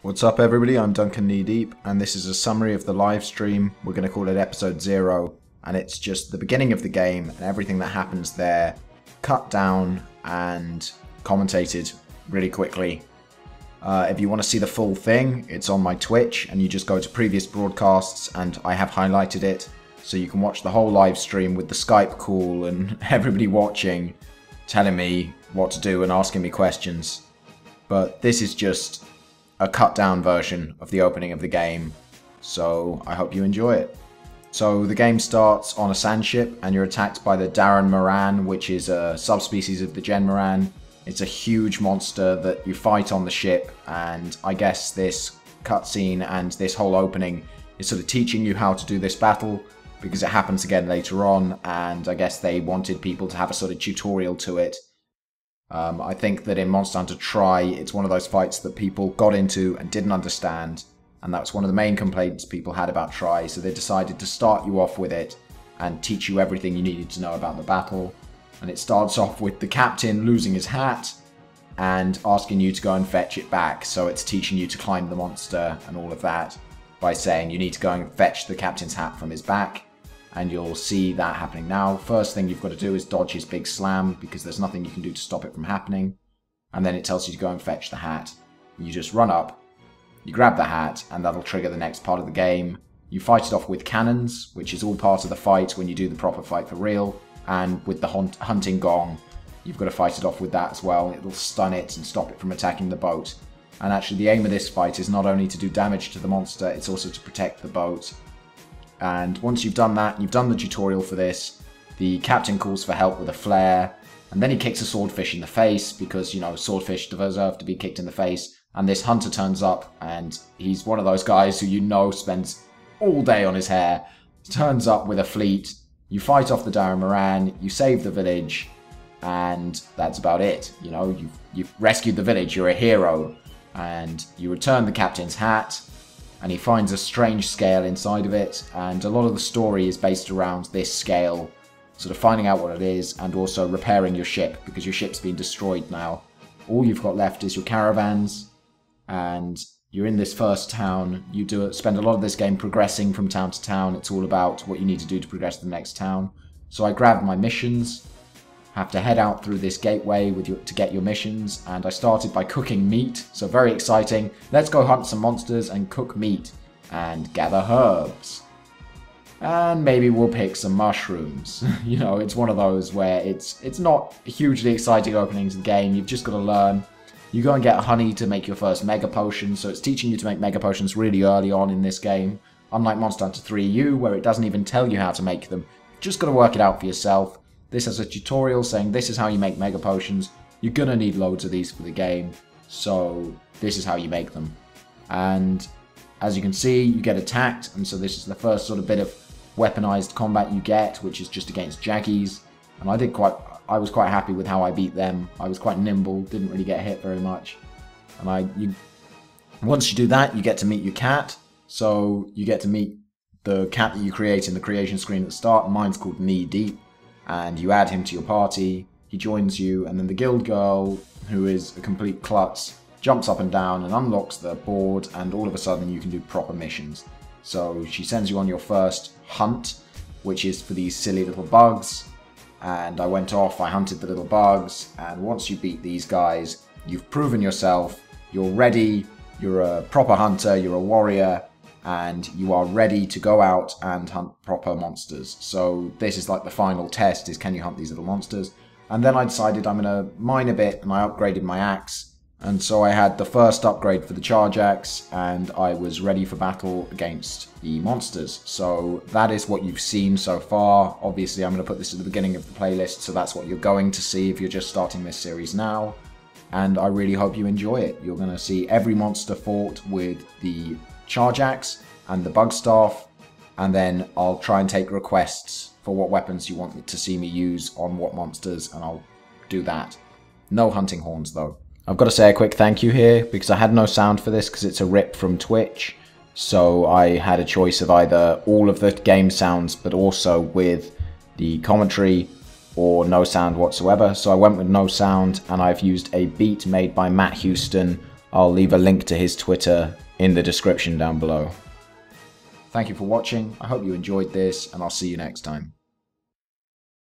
What's up everybody, I'm Duncan Knee Deep, and this is a summary of the live stream. We're going to call it episode 0, and it's just the beginning of the game and everything that happens there, cut down and commentated really quickly. If you want to see the full thing, it's on my Twitch, and you just go to previous broadcasts, and I have highlighted it, so you can watch the whole live stream with the Skype call and everybody watching, telling me what to do and asking me questions. But this is just a cut down version of the opening of the game, so I hope you enjoy it. So the game starts on a sand ship and you're attacked by the Darren Moran, which is a subspecies of the Gen Moran. It's a huge monster that you fight on the ship, and I guess this cutscene and this whole opening is sort of teaching you how to do this battle, because it happens again later on, and I guess they wanted people to have a sort of tutorial to it. I think that in Monster Hunter Tri, it's one of those fights that people got into and didn't understand, and that's one of the main complaints people had about Tri, so they decided to start you off with it and teach you everything you needed to know about the battle. And it starts off with the captain losing his hat and asking you to go and fetch it back, so it's teaching you to climb the monster and all of that by saying you need to go and fetch the captain's hat from his back. And you'll see that happening now. First thing you've got to do is dodge his big slam, because there's nothing you can do to stop it from happening. And then it tells you to go and fetch the hat. You just run up, you grab the hat, and that'll trigger the next part of the game. You fight it off with cannons, which is all part of the fight when you do the proper fight for real. And with the hunting gong, you've got to fight it off with that as well. It'll stun it and stop it from attacking the boat. And actually the aim of this fight is not only to do damage to the monster, it's also to protect the boat. And once you've done that, you've done the tutorial for this, the captain calls for help with a flare, and then he kicks a swordfish in the face, because, you know, swordfish deserve to be kicked in the face, and this hunter turns up, and he's one of those guys who you know spends all day on his hair, turns up with a fleet, you fight off the Darren Moran, you save the village, and that's about it. You know, you've rescued the village, you're a hero, and you return the captain's hat, and he finds a strange scale inside of it, and a lot of the story is based around this scale, sort of finding out what it is, and also repairing your ship, because your ship's been destroyed now. All you've got left is your caravans, and you're in this first town. You spend a lot of this game progressing from town to town. It's all about what you need to do to progress to the next town. So I grabbed my missions, have to head out through this gateway to get your missions, and I started by cooking meat, so very exciting. Let's go hunt some monsters and cook meat and gather herbs, and maybe we'll pick some mushrooms. You know, it's one of those where it's not a hugely exciting opening to the game. You've just got to learn. You go and get honey to make your first mega potion, so it's teaching you to make mega potions really early on in this game, unlike Monster Hunter 3U, where it doesn't even tell you how to make them. You've just got to work it out for yourself. This has a tutorial saying this is how you make mega potions. You're gonna need loads of these for the game, so this is how you make them. And as you can see, you get attacked, and so this is the first sort of bit of weaponized combat you get, which is just against Jaggies. And I was quite happy with how I beat them. I was quite nimble, didn't really get hit very much. And once you do that, you get to meet your cat. So you get to meet the cat that you create in the creation screen at the start. Mine's called Knee Deep. And you add him to your party, he joins you, and then the guild girl, who is a complete klutz, jumps up and down and unlocks the board, and all of a sudden you can do proper missions. So she sends you on your first hunt, which is for these silly little bugs, and I went off, I hunted the little bugs, and once you beat these guys, you've proven yourself, you're ready, you're a proper hunter, you're a warrior, and you are ready to go out and hunt proper monsters. So this is like the final test, is can you hunt these little monsters? And then I decided I'm going to mine a bit, and I upgraded my axe. And so I had the first upgrade for the charge axe, and I was ready for battle against the monsters. So that is what you've seen so far. Obviously I'm going to put this at the beginning of the playlist, so that's what you're going to see if you're just starting this series now. And I really hope you enjoy it. You're going to see every monster fought with the charge axe and the bug staff, and then I'll try and take requests for what weapons you want to see me use on what monsters, and I'll do that. No hunting horns though. I've got to say a quick thank you here, because I had no sound for this because it's a rip from Twitch, so I had a choice of either all of the game sounds but also with the commentary, or no sound whatsoever. So I went with no sound, and I've used a beat made by Matt Houston I'll leave a link to his Twitter in the description down below. Thank you for watching, I hope you enjoyed this, and I'll see you next time.